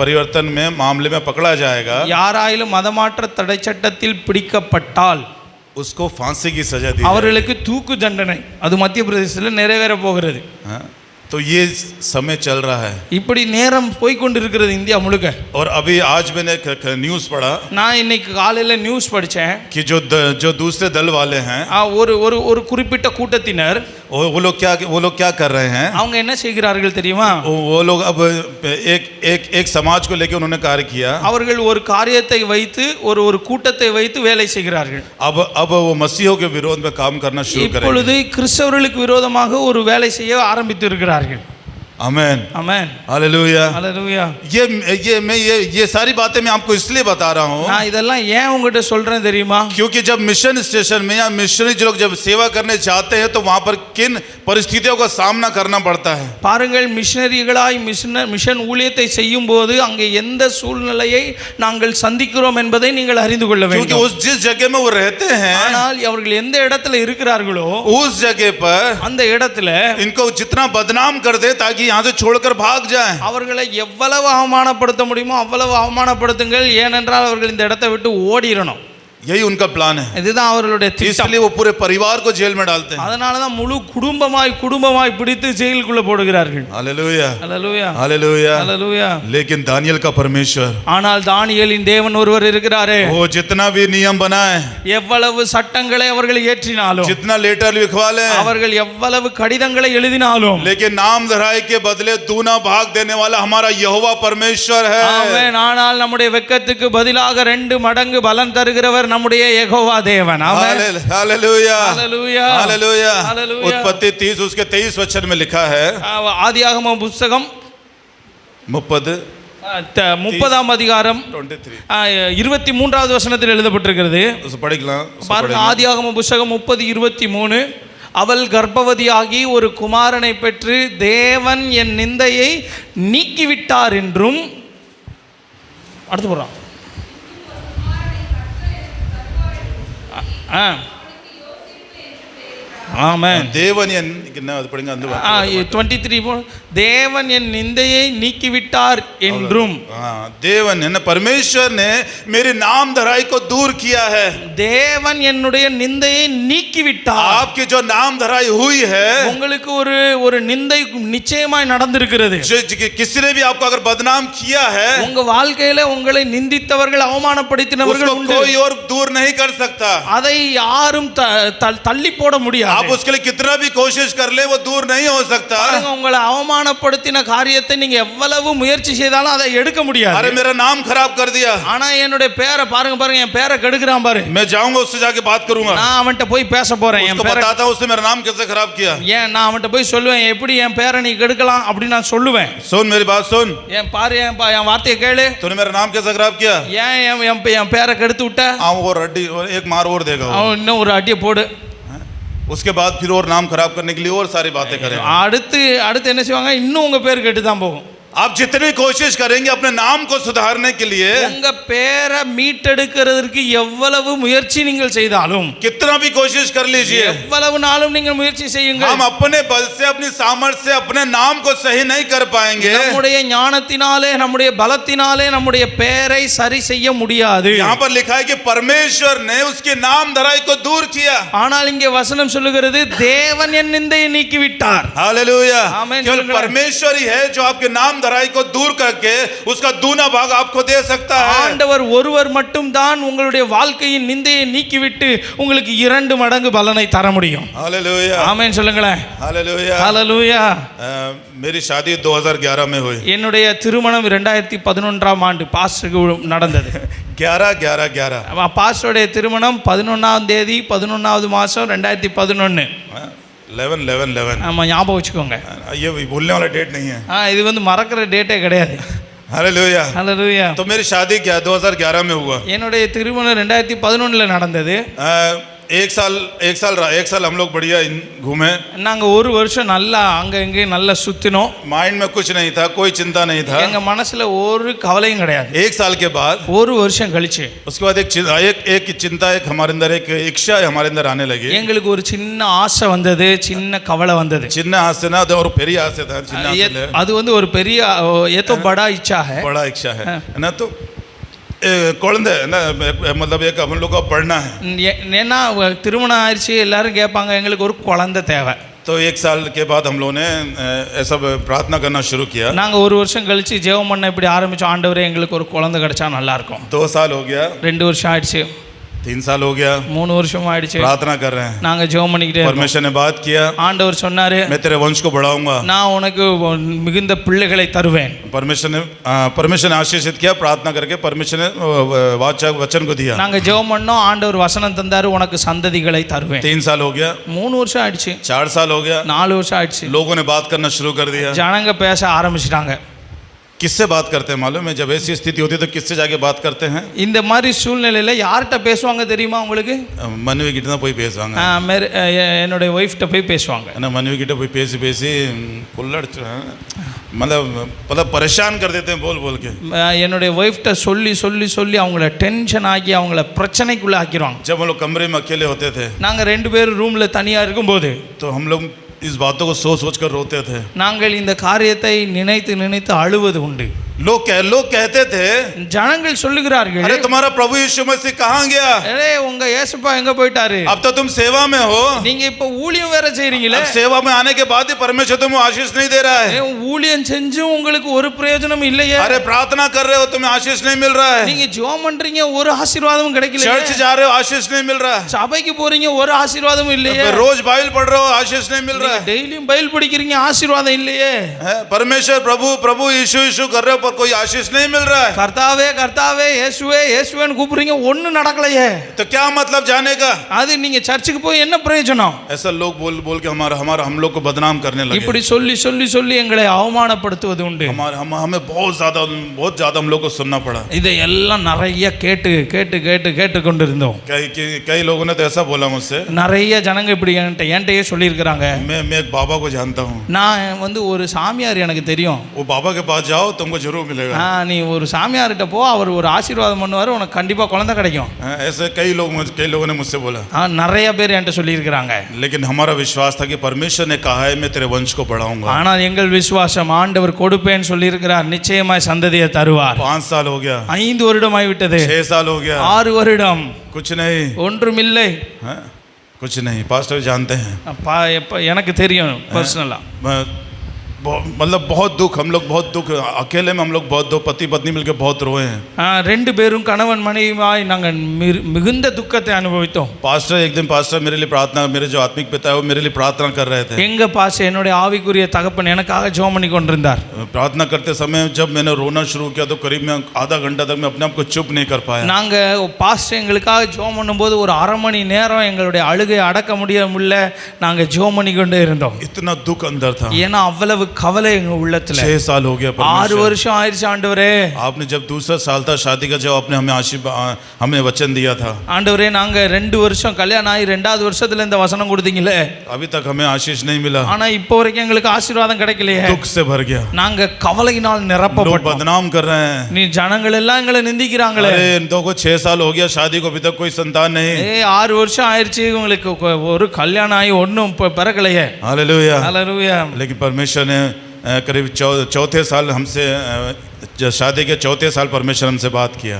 परिवर्तन में मामले में पकड़ा जाएगा, யாராலும் மதமாற்ற தடை சட்டத்தில் பிடிக்கப்பட்டால் उसको फांसी की सजा दी அவர்களுக்கு தூக்கு தண்டனை, அது மத்திய பிரதேசத்தில் நிறைவேற போகிறது। तो ये समय चल रहा है, இப்படி நேரம் போய் கொண்டிருக்கிறது இந்தியா முழுக்க। और अभी आज मैंने न्यूज़ पढ़ा, நான் இன்னைக்கு காலையில நியூஸ் படிச்சேன், कि जो दूसरे दल वाले हैं, ஒரு குறிப்பிட்ட கூட்டத்தினர் वो लोग क्या कर रहे हैं, அவங்க என்ன செய்கிறார்கள் தெரியுமா, वो लोग अब एक समाज को लेकर उन्होंने कार्य किया। அவர்கள் ஒரு காரியத்தை வைத்து ஒரு கூட்டத்தை வைத்து வேலை செய்கிறார்கள்। अब वो मसीहों के विरोध में काम करना शुरू करेंगे। இப்பொழுது கிறிஸ்தவர்களுக்கு விரோதமாக ஒரு வேலை செய்ய ஆரம்பித்து இருக்கிறார்கள்। आमेन आमेन, हालेलुया हालेलुया। ये सारी बातें मैं आपको इसलिए बता रहा हूँ, நான் இதெல்லாம் ஏன் உங்ககிட்ட சொல்றேன் தெரியுமா, क्योंकि जब मिशन स्टेशन में या मिशनरी लोग जब सेवा करने जाते हैं तो वहां पर किन परिस्थितियों का सामना करना पड़ता है। பாருங்கள், மிஷனரிகளாய் மிஷன் ஊழியத்தை செய்யும் போது அங்கே எந்த சூழ்நிலையை நாங்கள் சந்திக்கிறோம் என்பதை நீங்கள் அறிந்து கொள்ள வேண்டும்। क्योंकि उस जिस जगह में वो रहते हैं, ஆனால் அவர்கள் எந்த இடத்துல இருக்கிறார்களோ उस जगह पर அந்த இடத்துல इनको जितना बदनाम कर दे ताकि यहाँ से छोड़कर भाग जाएं। அவர்களை எவ்வளவு அவமானப்படுத்த முடியுமோ அவ்வளவு அவமானப்படுத்துங்கள், ஏனென்றால் அவர்கள் இந்த இடத்தை விட்டு ஓடிரணும்। यही उनका प्लान है, இதுதான் அவர்களுடைய திட்டம்। इसलिए वो पूरे परिवार को जेल में डालते हैं। அதனால தான் முழு குடும்பமாய் பிடித்து ஜெயிலுக்குள்ள போடுகிறார்கள்। Hallelujah hallelujah, hallelujah, hallelujah. लेकिन दानियल का परमेश्वर, ஆனால் தானியேலின் தேவன் ஒருவர் இருக்கிறாரே, वो जितना भी नियम बनाए, எவ்வளவு சட்டங்களை அவர்கள் ஏற்றினாலும், जितना लेटर लिखवा ले, அவர்கள் எவ்வளவு கடிதங்களை எழுதினாலும், लेकिन नाम धराई के बदले दूना भाग देने वाला हमारा यहोवा परमेश्वर है। ஆமென்। ஆனால் நம்முடைய வெட்கத்துக்கு பதிலாக 2 மடங்கு பலன் தருகிறவர் நம்முடைய யெகோவா தேவன்। ஆமென், हालेलुया, हालेलुया, हालेलुया। हालेलुया। उत्पत्ति 30 उसके 23 वचन में लिखा है, ஆதியாகம புத்தகம் 30ஆம் அதிகாரம் 23வது வசனத்தில் எழுதப்பட்டிருக்கிறது। பாருங்க, ஆதியாகம புத்தகம் 30:23, அவள் கர்ப்பவதியாகி ஒரு குமாரனை பெற்று தேவன் என் நிந்தையை நீக்கிவிட்டார் என்றும், அடுத்து போறான், ஆமென்। தேவன் என் அது படிங்க, அந்த 23 தேவன் என் நிந்தையை நீக்கிவிட்டார் என்றும், தேவன் என்ன परमेश्वर ने मेरे नाम धराई को दूर किया है। தேவன் என்னுடைய நிந்தையை நீக்கிவிட்டார்। आपकी जो नाम धराई हुई है, உங்களுக்கு ஒரு நிந்தை நிச்சயமாய் நடந்திருக்கிறது। किसी ने भी आपको अगर बदनाम किया है, உங்க வாழ்க்கையில உங்களை நிந்தித்தவர்கள் அவமானப்படுத்தினவர்கள் உண்டு, कोई और दूर नहीं कर सकता। அதை யாரும் தள்ளி போட முடியாது। आप उसके लिए कितना भी कोशिश कर ले, वो दूर नहीं हो सकता। உங்களை அவமானப்படுத்தின காரியத்தை நீங்க எவ்வளவு முயற்சி செய்தாலும் அதை எடுக்க முடியாது। अरे मेरा नाम खराब कर दिया, ஆனா என்னுடைய பேரை பாருங்க, என் பேரை கெடுக்குறான் பாரு, मैं जाऊंगा उससे जाके बात करूंगा, நான் அவன்கிட்ட போய் பேச போறேன், उसको बताता हूं उसने मेरा नाम कैसे खराब किया। ஏன் நான் அவன்கிட்ட போய் சொல்லுவேன், எப்படி என் பேரை நீ கெடுக்கலாம் அப்படி நான் சொல்லுவேன்। सुन मेरी बात सुन, என் பாரு, என் வார்த்தையை கேளு, तूने मेरा नाम कैसे खराब किया, ஏன் என் பேரை கெடுத்து விட்ட, वो अड्डी एक मार और देगा, இன்னும் ஒரு அடியை போடு, उसके बाद फिर और नाम खराब करने के लिए और सारी बातें करेंगे। அடுத்து என்ன செய்வாங்க, இன்னும் உங்க பேர் கெட்டு தான் போகும்। आप जितनी कोशिश करेंगे अपने नाम को सुधारने के लिए, உங்க பேரை மீட்டெடுக்கிறதுக்கு எவ்வளவு முயற்சி நீங்கள் செய்தாலும், कितना भी कोशिश कर लीजिए, எவ்வளவு நாளும் நீங்கள் முயற்சி செய்யுங்கள், हम अपने बल से अपनी सामर्थ्य से अपने नाम को सही नहीं कर पाएंगे। நம்முடைய ஞானத்தினாலே நம்முடைய பலத்தினாலே நம்முடைய பெயரை சரி செய்ய முடியாது. यहाँ पर लिखा है कि परमेश्वर ने उसके नाम धराई को दूर किया। ஆனால் இங்கே வசனம் சொல்லுகிறது தேவன் என் நிந்தையை நீக்கிவிட்டார். हालेलुया। आमीन। केवल परमेश्वर ही है जो आपके नाम धराई को दूर करके उसका दूना भाग आपको दे सकता है। ஆண்டவர் ஒருவர் மட்டும் தான் உங்களுடைய வாழ்க்கையின் நிந்தையை நீக்கிவிட்டு உங்களுக்கு 2 மடங்கு பலனை தர முடியும். हालेलुया। ஆமென் சொல்லுங்களேன். हालेलुया। ஹalleluya. मेरी शादी 2011 में हुई। என்னுடைய திருமணம் 2011ஆம் ஆண்டு பாஸ்டருக்கு நடந்தது. 11 பாஸ்டருடைய திருமணம் 11ஆம் தேதி 11வது மாதம் 2011. 11 ஆமாம், ஞாபகம் வச்சுக்கோங்க. ये भूलने वाला डेट नहीं है। இது வந்து மறக்கிற டேட்டே கிடையாது. हालेलुया। ஹalleluya. तो मेरी शादी 2011 में हुआ। என்னுடைய திருமணம் 2011ல் நடந்தது. एक साल हम लोग बढ़िया घूमे। நாங்கள் 1 வருஷம் நல்லா அங்கே இங்கே நல்லா சுற்றினோம். माइंड में कुछ नहीं था, कोई चिंता नहीं था। எங்கள் மனசில் ஒரு கவலையும் கிடையாது. 1 साल के बाद, 1 வருஷம் கழிச்சு, उसके बाद एक चिंता, एक हमारे अंदर एक इच्छा हमारे अंदर आने लगी। எங்களுக்கு ஒரு சின்ன ஆசை வந்தது, சின்ன கவலை வந்தது. चिन्ह आसे ना और पेरी आसे था। चिन्ह அது வந்து ஒரு பெரிய ये तो बड़ा इच्छा है, बड़ा इच्छा है ना। तो குழந்தை என்ன मतलब एक हम लोग को पढ़ना है। ஏன்னா திருமணம் ஆயிடுச்சு, எல்லாரும் கேட்பாங்க எங்களுக்கு ஒரு குழந்தை தேவை. तो 1 साल के बाद हम लोगों ने ऐसा प्रार्थना करना शुरू किया। நாங்கள் 1 வருஷம் கழிச்சு ஜெபம் பண்ண இப்படி ஆரம்பிச்சோம், ஆண்டவரே எங்களுக்கு ஒரு குழந்தை கிடைச்சா நல்லா இருக்கும். 2 साल हो गया, 2 வருஷம் ஆயிடுச்சு, 3 साल हो गया, 3 வருஷம் ஆயிடுச்சு. प्रार्थना कर रहे हैं, நாங்கள் ஜெபம் பண்ணிக்கிட்டே இருக்கோம். परमेश्वर ने बात किया, ஆண்டவர் சொன்னாரு, मैं तेरे वंश को बढ़ाऊंगा, நான் உனக்கு மிகுந்த பிள்ளைகளை தருவேன். परमेश्वर ने आशीषित किया। प्रार्थना करके परमेश्वर ने वचन को दिया। நாங்கள் ஜெபம் பண்ணோம், ஆண்டவர் வசனம் தந்தாரு, உனக்கு சந்ததிகளை தருவேன். 3 साल हो गया, 3 வருஷம் ஆயிடுச்சு, 4 साल हो गया, 4 வருஷம் ஆயிடுச்சு. लोगों ने बात करना शुरू कर दिया। ஜனங்க பேச ஆரம்பிச்சிட்டாங்க. किससे बात करते हैं मालूम है? जब ऐसी स्थिति होती है तो किससे जाके बात करते हैं? இந்த மாதிரி சூழ்நிலையில யார்கிட்ட பேசுவாங்க தெரியுமா உங்களுக்கு? मनवी கிட்ட தான் போய் பேசுவாங்க. என்னுடைய ஒய்ஃப்ட்ட போய் பேசுவாங்க. ना मनवी கிட்ட போய் பேசி कुल्लड़ मतलब परेशान कर देते हैं बोल के। என்னுடைய ஒய்ஃப்ட்ட சொல்லி சொல்லி சொல்லி அவங்கள டென்ஷன் ஆக்கி அவங்கள பிரச்சனைக்குள்ள ஆக்கிடுவாங்க. जब हम लोग कमरे में अकेले होते थे, நாங்க 2 பேரும் ரூம்ல தனியா இருக்கும்போது, तो हम लोग इस बातों को सोच कर रोते थे। நாங்கள் இந்த காரியத்தை நினைத்து நினைத்து அழுவது உண்டு. लोग कहते थे, ஜனங்கள் சொல்லுகிறார்கள், अरे तुम्हारा प्रभु यीशु मसीह कहाँ गया? अरे உங்க இயேசுப்பா எங்க போயிட்டாரு? अब तो तुम सेवा में हो, நீங்க இப்ப ஊழியம் வேற செய்றீங்களே. अब सेवा में आने के बाद ही परमेश्वर तुम्हें आशीष नहीं दे रहा है। ஊழியம் செஞ்சும் உங்களுக்கு ஒரு பிரயோஜனம் இல்லையே. अरे प्रार्थना कर रहे हो, तुम्हें आशीष नहीं मिल रहा है। நீங்க ஜெபம் பண்றீங்க, ஒரு ஆசீர்வாதமும் கிடைக்கல. चर्च जा रहे हो, आशीष नहीं मिल रहा है। சபைக்கு போறீங்க, ஒரு ஆசீர்வாதமும் இல்லையே. रोज बाइबल पढ़ रहे हो, आशीष नहीं मिल रहा है। டெய்லியும் பைபிள் படிக்கிறீங்க, ஆசீர்வாதம் இல்லையே। परमेश्वर प्रभु यीशु कर रहे हो पर कोई आशीष नहीं मिल रहा है। கர்த்தாவே கர்த்தாவே இயேசுவே இயேசுவேன்னு கூப்பிடுறீங்க, ஒண்ணும் நடக்கலையே। तो क्या मतलब जाने का? அது நீங்க சர்ச்சுக்கு போய் என்ன பிரயோஜனம்? ऐसा लोग बोल के हम लोग को बदनाम करने लगे। இப்படி சொல்லி சொல்லி சொல்லி எங்களை அவமானப்படுத்துவது உண்டு. हमें बहुत ज्यादा हम लोग को सुनना पड़ा। இதை எல்லாம் நிறைய கேட்டு கொண்டிருந்தோம். कई लोगों ने तो ऐसा बोला मुझसे, நிறைய ஜனங்க இப்படி என்கிட்டயே சொல்லியிருக்கிறாங்க. मैं एक बाबा को जानता हूँ, நான் வந்து ஒரு சாமியார் எனக்கு தெரியும், वो बाबा के पास जाओ तुमको जरूर मिलेगा। நீ ஒரு சாமியார்கிட்ட போ, அவர் ஒரு ஆசீர்வாதம் பண்ணுவார், உனக்கு கண்டிப்பா குழந்தை கிடைக்கும். ऐसे कई लोगों ने मुझसे बोला। நிறைய பேர் என்கிட்ட சொல்லியிருக்கிறாங்க. लेकिन हमारा विश्वास था कि परमेश्वर ने कहा है मैं तेरे वंश को बढ़ाऊंगा। ஆனால் எங்கள் விசுவாசம், ஆண்டவர் கொடுப்பேன்னு சொல்லியிருக்கிறார், நிச்சயமாய் சந்ததியை தருவார். 5 साल हो गया, 5 வருடம் ஆகிவிட்டது, 6 साल हो गया, 6 வருடம், कुछ नहीं, ஒன்றுமில்லை. कुछ नहीं। पास्टर जानते हैं, எனக்கு தெரியும் பர்சனலா, मतलब बहुत दुख, हम लोग बहुत दुख, अकेले में हम लोग बहुत दो पति पत्नी मिलकर बहुत रोए हैं। 2 பேரும் கணவன் மனைவியாய் நாங்கள் மிகுந்த துக்கத்தை அனுபவித்தோம். पास्टर एक दिन मेरे लिए प्रार्थना, मेरे जो आत्मिक पिता है वो मेरे लिए प्रार्थना कर रहे थे। எங்க பாஸ்டர் என்னுடைய ஆவிக்குரிய தகப்பன் எனக்காக ஜெபம் பண்ணி கொண்டிருந்தார். प्रार्थना करते समय जब मैंने रोना शुरू किया तो करीब में आधा घंटा तक मैं अपने आप को चुप नहीं कर पाया। நாங்க பாஸ்டர் எங்களுக்காக ஜெபம் பண்ணும்போது ஒரு 1/2 மணி நேரம் எங்களுடைய அழுகை அடக்க முடியல, நாங்க ஜெபம் பண்ணி கொண்டே இருந்தோம். इतना दुख अंदर था, ஏன்னா அவ்வளவு கவலை எங்க உள்ளத்துல 6 साल हो गया 6 परमेश्वर, வருஷம் ஆயிடுச்சு ஆண்டவரே. आपने जब दूसरा साल था शादी का, जब आपने हमें हमें वचन दिया था, ஆண்டவரே நாங்க 2 வருஷம் கல்யாணம் ஆகி 2வது வருஷத்துல இந்த வசனம் கொடுத்தீங்களே, अभी तक हमें आशीष नहीं मिला, ஆனா இப்போ वரைக்கும் எங்களுக்கு ஆசீர்வாதம் கிடைக்கலையே. दुख से भर गया, நாங்க கவலையினால் लोग நிரப்பப்பட்டோம். बदनाम कर रहे हैं, நீ ஜனங்கள் எல்லாம் எங்களை நிந்திக்கிறாங்களே. अरे इन दो को 6 साल हो गया शादी को, अभी तक कोई संतान नहीं. 6 வருஷம் ஆயிடுச்சு உங்களுக்கு ஒரு கல்யாணம் ஆகி ஒன்றும் பிறக்கலையே. हालेलुया. ஹல்லேலூயா. लेकिन परमेश्वर ने करीब चौथे साल हमसे, शादी के चौथे साल परमेश्वर हमसे बात किया.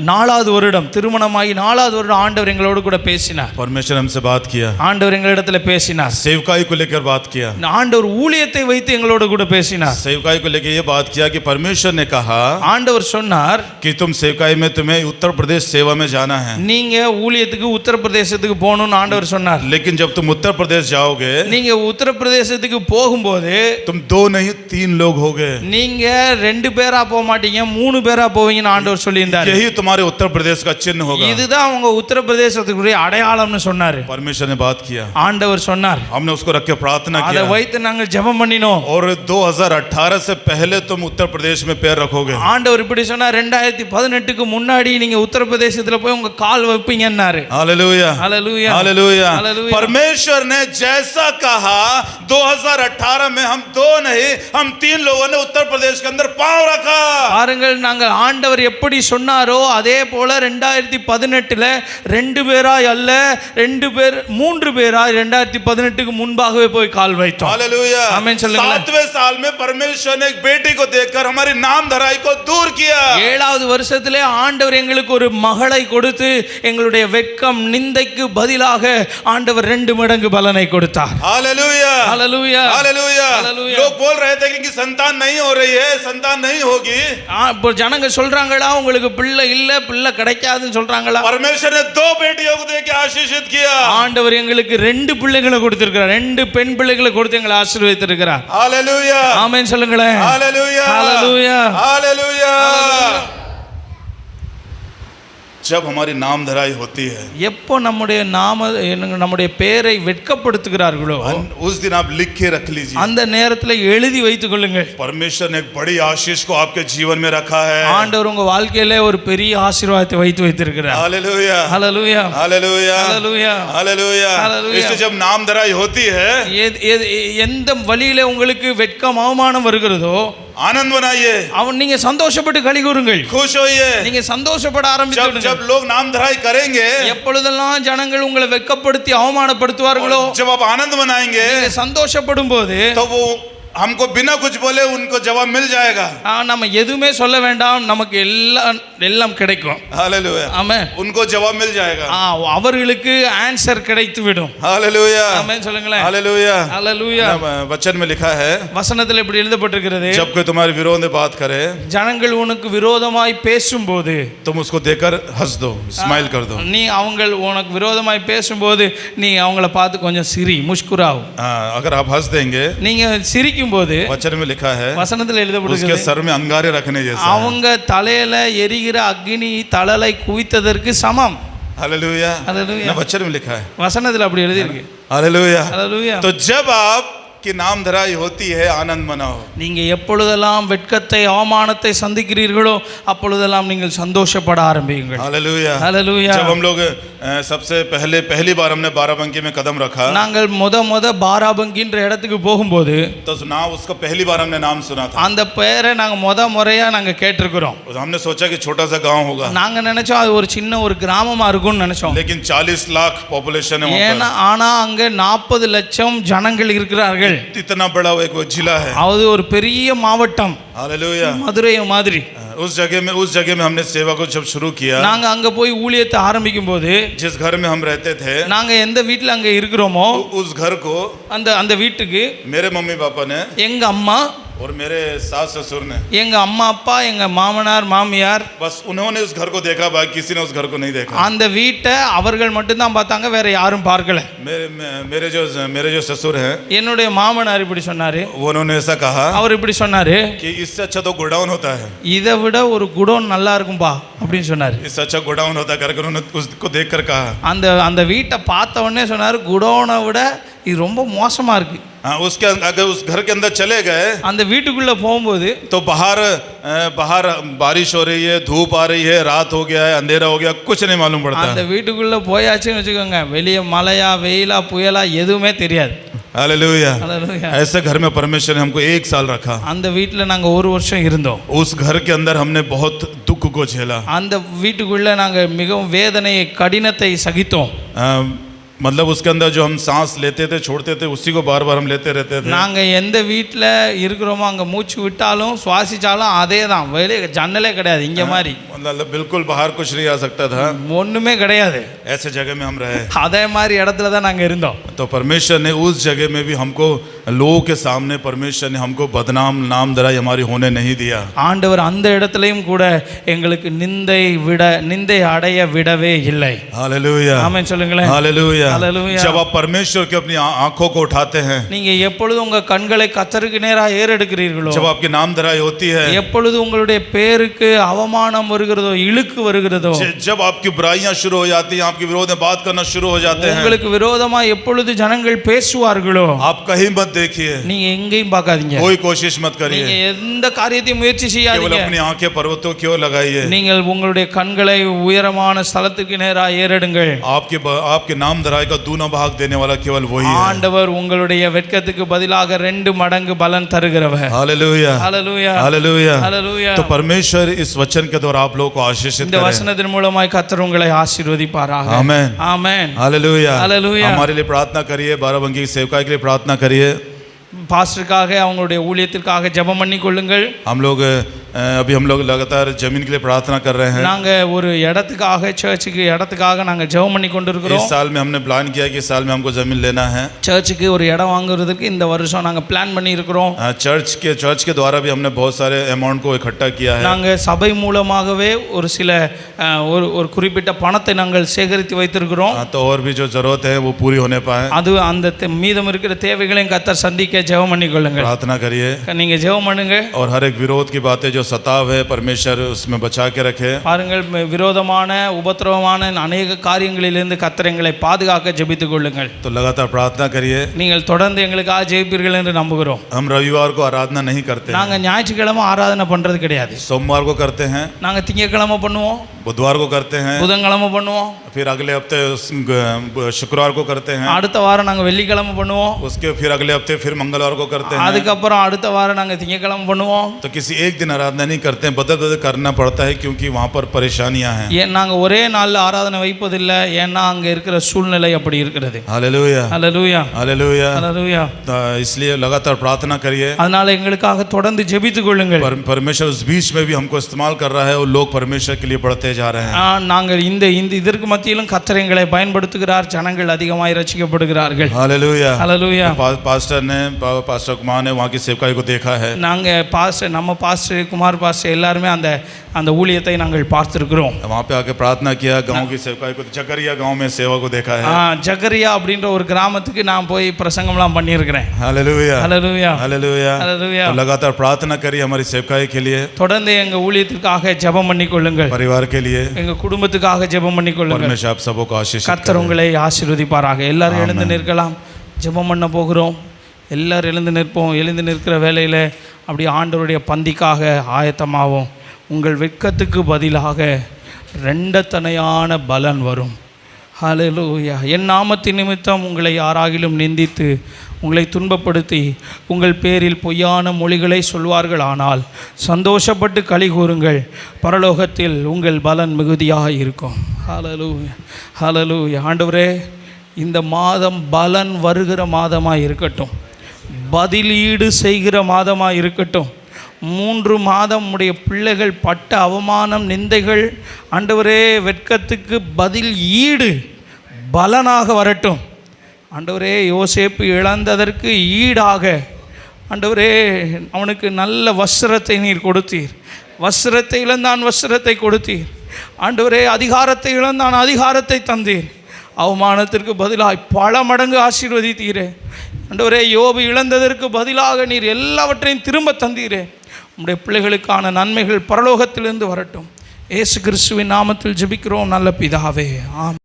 4வது வருடம் திருமணமாகி 4வது வருடம் ஆண்டவர் எங்களோடு கூட பேசினார். परमेश्वर हमसे बात किया, ஆண்டவர் எங்களிடத்துல பேசினார். सेवकाई को लेकर बात किया, ஆண்டவர் ஊழியத்தை வைத்து எங்களோடு கூட பேசினார். सेवकाई को लेकर ये बात किया कि परमेश्वर ने कहा ஆண்டவர் சொன்னார் कि तुम सेवकाई में, तुम्हें उत्तर प्रदेश सेवा में जाना है, நீங்க ஊழியத்துக்கு உத்தரப்பிரதேசத்துக்கு போகணும்னு ஆண்டவர் சொன்னார். लेकिन जब तुम उत्तर प्रदेश जाओगे, நீங்க உத்தரப்பிரதேசத்துக்கு போகும்போது तुम 2 नहीं 3 लोग होगे, நீங்க 2 பேரா போக மாட்டீங்க, 3 பேரா போவீங்கன்னு ஆண்டவர் சொல்லியிருந்தார். यही तुम्हारे उत्तर प्रदेश का चिन्ह होगा. இதுதான் உங்க உத்தரப்பிரதேசத்துக்குரிய அடையாளம்னு சொன்னாரு. परमेश्वर ने बात किया, ஆண்டவர் சொன்னார். हमने उसको रख के प्रार्थना அதை किया, வைத்து நாங்கள் ஜெபம் பண்ணினோம். और 2018 से पहले तुम उत्तर प्रदेश में पैर रखोगे. ஆண்டவர் இப்படி சொன்னார், 2018க்கு முன்னாடி நீங்க உத்தரப்பிரதேசத்துல போய் உங்க கால் வைப்பீங்கன்னாரு. Hallelujah, hallelujah, hallelujah. हालेलुया. परमेश्वर ने जैसा कहा 2018 में हम 2 नहीं, हम 3 लोगों ने उत्तर प्रदेश के अंदर पांव रखा. பாருங்கள், நாங்கள் ஆண்டவர் எப்படி சொன்னாரோ அதே போல 2018ல 2 பேராய் அல்ல 2 பேர் 3 பேராய் 2018க்கு முன்பாகவே போய் கால் வைத்தோம். हालेलुया. ஆமென் சொல்லுங்க. 7वें साल में परमेश्वर ने एक बेटी को देखकर हमारी नाम धराई को दूर किया. 7வது வருஷத்திலே ஆண்டவர் எங்களுக்கு ஒரு மகளை கொடுத்து எங்களுடைய வெட்கம் நிந்தைக்கு பதிலாக ஆண்டவர் 2 மடங்கு பலனை கொடுத்தார். Hallelujah, hallelujah, hallelujah. हालेलुया. लोग बोल रहे थे कि संतान नहीं हो रही है, संतान नहीं होगी. இப்போ ஜனங்க சொல்றாங்களா உங்களுக்கு பிள்ளை இல்ல, பிள்ளை கிடைக்காதுன்னு சொல்றாங்களா? परमेश्वर ने 2 बेटियों को देके आशीषित किया. ஆண்டவர் எங்களுக்கு 2 பிள்ளைகளை கொடுத்திருக்கிறார். 2 பெண் பிள்ளைகளை கொடுத்து எங்களை ஆசீர்வதித்திருக்கிறார். हालेलुया, ஆமென் சொல்லுங்களேன். Hallelujah, hallelujah, hallelujah. जब हमारी नाम धराई होती है, எப்போ நம்முடைய பெயரை வெட்கப்படுத்துகிறார்களோ उस दिन आप लिख के रख लीजिए, அந்த நேரத்தில் எழுதி வைத்துக் கொள்ளுங்கள். परमेश्वर ने एक बड़ी आशीष को आपके जीवन में रखा है. ஆண்டவர் உங்க வாழ்க்கையில ஒரு பெரிய ஆசீர்வாதத்தை வைத்திருக்கிறார். Hallelujah, hallelujah, hallelujah, hallelujah, hallelujah. Hallelujah. इससे जब नाम धराई होती है, எந்த வழியில உங்களுக்கு வெட்கம் அவமானம் வருகிறதோ आनंद मनाइए, நீங்க சந்தோஷப்பட்டு களி கூறுங்கள், खुश होइए. நீங்க சந்தோஷப்பட ஆரம்பித்து जब लोग नाम धराई करेंगे, எப்பொழுதெல்லாம் ஜனங்கள் உங்களை வெட்கப்படுத்தி அவமானப்படுத்துவார்களோ, जब आप आनंद मनाएंगे, நீங்க சந்தோஷப்படும் போது तो वो हमको बिना कुछ बोले उनको जवाब मिल जाएगा. நம்ம எதுவுமே சொல்ல வேண்டாம், நமக்கு எல்லாம் கிடைக்கும். हालेलुया, ஆமென். उनको जवाब मिल जाएगा. அவர்களுக்கு ஆன்சர் கிடைத்து விடும். हालेलुया, ஆமென் சொல்லுங்களேன். हालेलुया. हालेलुया. वचन में लिखा है, வசனத்தில் இப்படி எழுதப்பட்டிருக்கிறது, जब कोई तुम्हारे विरोध में बात करे, ஜனங்கள் உனக்கு விரோதமாய் பேசும்போது तुम उसको देखकर हंस दो, स्माइल कर दो. நீ அவங்க உனக்கு விரோதமாய் பேசும்போது நீ அவங்கள பார்த்து கொஞ்சம் சிரி, முஷ்குராவ். अगर आप हंस देंगे, நீங்க சிரிக்கும் போது वचन में लिखा है, வசனத்தில் उसके எழுதப்பட்டிருக்கிறது, सर में अंगारे रखने जैसा. அவங்க தலையில எரிகிற அக்னி தழலை குவித்ததற்கு சமம். Hallelujah, hallelujah. वचन में लिखा है. வசனத்தில் அப்படி எழுதியிருக்கு. हालेलुया. हालेलुया. तो जब आप की नाम धराई होती है, आनंद मनाओ. நீங்க எப்பொழுதெல்லாம் வெட்கத்தை அவமானத்தை சந்திக்கிறீர்களோ அப்பொழுதெல்லாம் நீங்கள் சந்தோஷப்பட ஆரம்பியுங்கள். Hallelujah, hallelujah. जब हम लोग सबसे पहली बार हमने बाराबंकी में कदम रखा, நாங்கள் முத பாராபங்கின்ற இடத்துக்கு போகும்போது तो ना उसका पहली बार हमने नाम सुना था. அந்த பெயரை நாங்க முறையா நாங்க கேட்டிருக்கிறோம். हमने सोचा कि छोटा सा गांव होगा, நாங்க நினைச்சோம் அது ஒரு சின்ன ஒரு கிராமமா இருக்கும்னு நினைச்சோம். लेकिन 40 लाख पॉपुलेशन है वहाँ पर. ஆனா அங்க 40 லட்சம் ஜனங்கள் இருக்கிறார்கள். इतना बड़ा एक जिला है. அது ஒரு பெரிய மாவட்டம். हालेलुया. மதுரை மாதிரி. उस जगह में हमने सेवा को जब शुरू किया, நாங்க அங்க போய் ஊழியத்தை ஆரம்பிக்கும் போது जिस घर में हम रहते थे, நாங்க எந்த வீட்ல அங்க இருக்கிறோமோ उस घर को அந்த வீட்டுக்கு मेरे मम्मी पापा ने எங்க அம்மா और मेरे सास ससुर ने, எங்க அம்மா அப்பா எங்க மாமனார் மாமியார், बस उन्होंने उस घर को देखा, बाकी किसी ने उस घर को नहीं देखा. அந்த வீட்டை அவர்கள் மட்டும்தான் பார்த்தாங்க, வேற யாரும் பார்க்கல. मेरे जो ससुर हैं, என்னுடைய மாமனார் இப்படி சொன்னாரு, उन्होंने ऐसा कहा அவர் இப்படி சொன்னாரு, कि इससे अच्छा तो गोडाउन होता है, இதை விட ஒரு குடோன் நல்லா இருக்கும்பா அப்படின்னு சொன்னாரு. इससे अच्छा गोडाउन होता है करके उन्होंने उसको देखकर कहा. அந்த வீட்டை பார்த்த உடனே சொன்னாரு, குடோனை விட இது ரொம்ப மோசமாக இருக்குது. उसके अगर उस घर के अंदर चले गए அந்த வீட்டுக்குள்ளே போகும்போது तो बाहर बाहर बारिश हो रही है, धूप आ रही है, रात हो गया है, अंधेरा हो गया, कुछ नहीं मालूम पड़ता. அந்த வீட்டுக்குள்ளே போயாச்சுன்னு வச்சுக்கோங்க, வெளியே மழையா வெயிலா புயலா எதுவுமே தெரியாது. हालेलुया. हालेलुया. ऐसे घर में परमेश्वर ने हमको 1 साल रखा. அந்த வீட்டில் நாங்கள் 1 வருஷம் இருந்தோம். उस घर के अंदर हमने बहुत दुख को झेला. அந்த வீட்டுக்குள்ளே நாங்கள் மிகவும் வேதனையை கடினத்தை சகித்தோம். मतलब उसके अंदर जो हम सांस लेते थे छोड़ते थे उसी को बार बार हम लेते रहते थे. நாங்கள் எந்த வீட்டில் இருக்கிறோமோ அங்கே மூச்சு விட்டாலும் சுவாசிச்சாலும் அதே தான், வெளியே ஜன்னலே கிடையாது இங்கே மாதிரி. मतलब बिल्कुल बाहर कुछ नहीं आ सकता था, ஒன்றுமே கிடையாது. ऐसे जगह में हम रहे. அதே மாதிரி இடத்துல தான் நாங்கள் இருந்தோம். तो परमेश्वर ने उस जगह में भी हमको लोगों के सामने परमेश्वर ने हमको बदनाम नाम दराई हमारी होने नहीं दिया. ஆண்டவர் அந்த இடத்துலையும் கூட எங்களுக்கு நிந்தை அடைய விடவே இல்லை. हालेलुया. ஆமென் சொல்லுங்களேன். हालेलुया. हालेलुया. जब आप परमेश्वर की अपनी आंखों को उठाते हैं, நீங்க எப்பொழுது உங்க கண்களை கர்த்தருக்கு நேராக ஏறெடுக்கிறீர்களோ, जब आपकी नाम दराई होती है, எப்பொழுது உங்களுடைய பேருக்கு அவமானம் வருகிறதோ இழுக்கு வருகிறதோ, जब आपकी बुराइयां शुरू हो जाती हैं, आपके विरोध में बात करना शुरू हो जाते हैं, உங்களுக்கு விரோதமா எப்பொழுது ஜனங்கள் பேசுவார்களோ, आप कहीं मत देखिए, நீங்க எங்கேயும் பார்க்காதீங்க, कोई कोशिश मत करिए, நீங்க எந்த காரியத்தையும் முயற்சி केवल செய்யாதீங்க. अपनी आंखें पर्वतों की ओर लगाइए. நீங்கள் உங்களுடைய கண்களை உயரமான ஸ்தலத்துக்கு நேராக ஏறெடுங்கள். आपके नाम दराई का दूना भाग देने वाला केवल वही है. ஆண்டவர் உங்களுடைய வெட்கத்துக்கு பதிலாக 2 மடங்கு பலன் தருகிறவர். हालेलुया. हालेलुया. हालेलुया. हालेलुया. तो परमेश्वर इस वचन के द्वारा आप लोगों को आशीषित இந்த करे. வசனத்தின் மூலமாய் கர்த்தர் உங்களை ஆசீர்வதிப்பாராக. आमेन. आमेन. हालेलुया. हालेलुया. हमारे लिए प्रार्थना करिए, बाराबंकी की सेवकाई के लिए प्रार्थना करिए. பாஸ்டருக்காக அவங்களுடைய ஊழியத்திற்காக ஜெபம் பண்ணி கொள்ளுங்கள். अभी हम लोग लगातार जमीन के लिए प्रार्थना कर रहे हैं. நாங்க ஒரு இடத்துக்காக சர்ச்சுக்கு இடத்துக்காக நாங்க ஜெபம் பண்ணி கொண்டிருக்கிறோம். इस साल में हमने प्लान किया कि इस साल में हमको जमीन लेना है. சர்ச்சுக்கு ஒரு இடம் வாங்குறதுக்கு இந்த வருஷம் நாங்க பிளான் பண்ணி இருக்கிறோம். चर्च के द्वारा भी हमने बहुत सारे अमाउंट को इकट्ठा किया है. நாங்க சபை மூலமாகவே ஒரு சில ஒரு குறிப்பிட்ட பணத்தை நாங்கள் சேகரித்து வைத்திருக்கிறோம். तो और भी जो जरूरत है वो पूरी होने पाए, அது அந்த மீதம் இருக்கிற தேவைகளையும் கர்த்தர் சந்திக்க ஜெபம் பண்ணி கொள்ளுங்கள். प्रार्थना करिए. நீங்க ஜெபம் பண்ணுங்க. और हर एक विरोध की बातें जो सताव है परमेश्वर उसमें बचा के रखे. பாருங்கள், விரோதமான உபத்திரவமான अनेक காரியங்களிலிருந்து கர்த்தர் எங்களை பாதுகாக்க ஜெபித்துக் கொள்ளுங்கள். तो लगातार प्रार्थना करिए. நீங்கள் தொடர்ந்து எங்களுக்காக ஜெபிப்பீர்கள் என்று நம்புகிறோம். हम रविवार को आराधना नहीं करते, நாங்க ஞாயிற்றுக்கிழமை ஆராதனை பண்றது கிடையாது. सोमवार को करते हैं, நாங்க திங்கட்கிழமை பண்ணுவோம், बुधवार को करते हैं, புதன்கிழமை பண்ணுவோம், फिर अगले हफ्ते शुक्रवार को करते हैं, அடுத்த வாரம் நாங்க வெள்ளிக்கிழமை பண்ணுவோம், उसके फिर अगले हफ्ते फिर मंगलवार को करते हैं, அதுக்கப்புறம் அடுத்த வாரம் நாங்க திங்கட்கிழமை பண்ணுவோம். तो किसी एक दिन आराधना नहीं करते हैं, बदल बदल करना पड़ता है क्योंकि वहाँ पर परेशानियां हैं. ஏன் நாங்க ஒரே நாள்ல ஆராதனை வைப்பதில்லை, ஏன்னா அங்க இருக்கிற சூழ்நிலை அப்படி இருக்கிறது. हालेलुया. हालेलुया. हालेलुया. हालेलुया. इसलिए लगातार प्रार्थना करिए. அதனால எங்களுக்காக தொடர்ந்து ஜெபித்துக் கொள்ளுங்கள். परमेश्वर उस बीच में भी हमको इस्तेमाल कर रहा है और लोग परमेश्वर के लिए बढ़ते जा रहे हैं. நாங்கள் இந்த இதற்கு மத்தியிலும் கர்த்தர் எங்களை பயன்படுத்துகிறார், ஜனங்கள் அதிகமாய் ரட்சிக்கப்படுகிறார்கள். हालेलुया. हालेलुया. पास्टर कुमार ने वहाँ की सेवकाई को देखा है. நாங்க நம்ம பாஸ்டர் குமார் பாஸ்டர் எல்லாருமே அந்த ஊழியத்தை நாங்கள் பார்த்திருக்கிறோம். वहाँ पे आके प्रार्थना किया, गांव की सेवकाई को, जकरिया गांव में सेवा को देखा है. ஜகரியா அப்படின்ற ஒரு கிராமத்துக்கு நான் போய் பிரசங்கம்லாம் பண்ணியிருக்கிறேன். हालेलुया. हालेलुया. हालेलुया. हालेलुया. तो लगातार प्रार्थना करिए हमारी सेवकाई के लिए, தொடர்ந்து எங்க ஊழியத்திற்காக ஜெபம் பண்ணி கொள்ளுங்கள், परिवार के लिए, எங்க குடும்பத்துக்காக ஜெபம் பண்ணி கொள்ளுங்கள். परमेश्वर आप सबको आशीष கர்த்தர் உங்களை ஆசீர்வதிப்பாராக. எல்லாரும் எழுந்து நிற்கலாம், ஜெபம் பண்ண போகிறோம். எல்லாரும் எழுந்து நிற்போம். எழுந்து நிற்கிற வேளையில் அப்படியே ஆண்டவருடைய பந்திக்காக ஆயத்தமாவோம். உங்கள் வெட்கத்துக்கு பதிலாக 2 தனையான பலன் வரும். ஹல்லேலூயா. என் நாமத்தின் நிமித்தம் உங்களை யாராகிலும் நிந்தித்து உங்களை துன்பப்படுத்தி உங்கள் பேரில் பொய்யான மொழிகளை சொல்வார்கள், ஆனால் சந்தோஷப்பட்டு களி கூறுங்கள், பரலோகத்தில் உங்கள் பலன் மிகுதியாக இருக்கும். ஹல்லேலூயா. ஹல்லேலூயா. ஆண்டவரே, இந்த மாதம் பலன் வருகிற மாதமாக இருக்கட்டும், பதிலீடு செய்கிற மாதமாக இருக்கட்டும். 3 மாதம் உடைய பிள்ளைகள் பட்ட அவமானம், நிந்தைகள், ஆண்டவரே, வெட்கத்துக்கு பதில் ஈடு பலனாக வரட்டும். ஆண்டவரே, யோசேப்பு இழந்ததற்கு ஈடாக ஆண்டவரே அவனுக்கு நல்ல வஸ்திரத்தை நீர் கொடுத்தீர். வஸ்திரத்தை இழந்தான், வஸ்திரத்தை கொடுத்தீர். ஆண்டவரே, அதிகாரத்தை இழந்தான், அதிகாரத்தை தந்தீர். அவமானத்திற்கு பதிலாக பல மடங்கு ஆசீர்வதித்தீரே. ஆண்டவரே, யோபு இழந்ததற்கு பதிலாக நீர் எல்லாவற்றையும் திரும்ப தந்தீரே. உம்முடைய பிள்ளைகளுக்கான நன்மைகள் பரலோகத்திலிருந்து வரட்டும். இயேசு கிறிஸ்துவின் நாமத்தில் ஜெபிக்கிறோம் நல்ல பிதாவே, ஆமென்.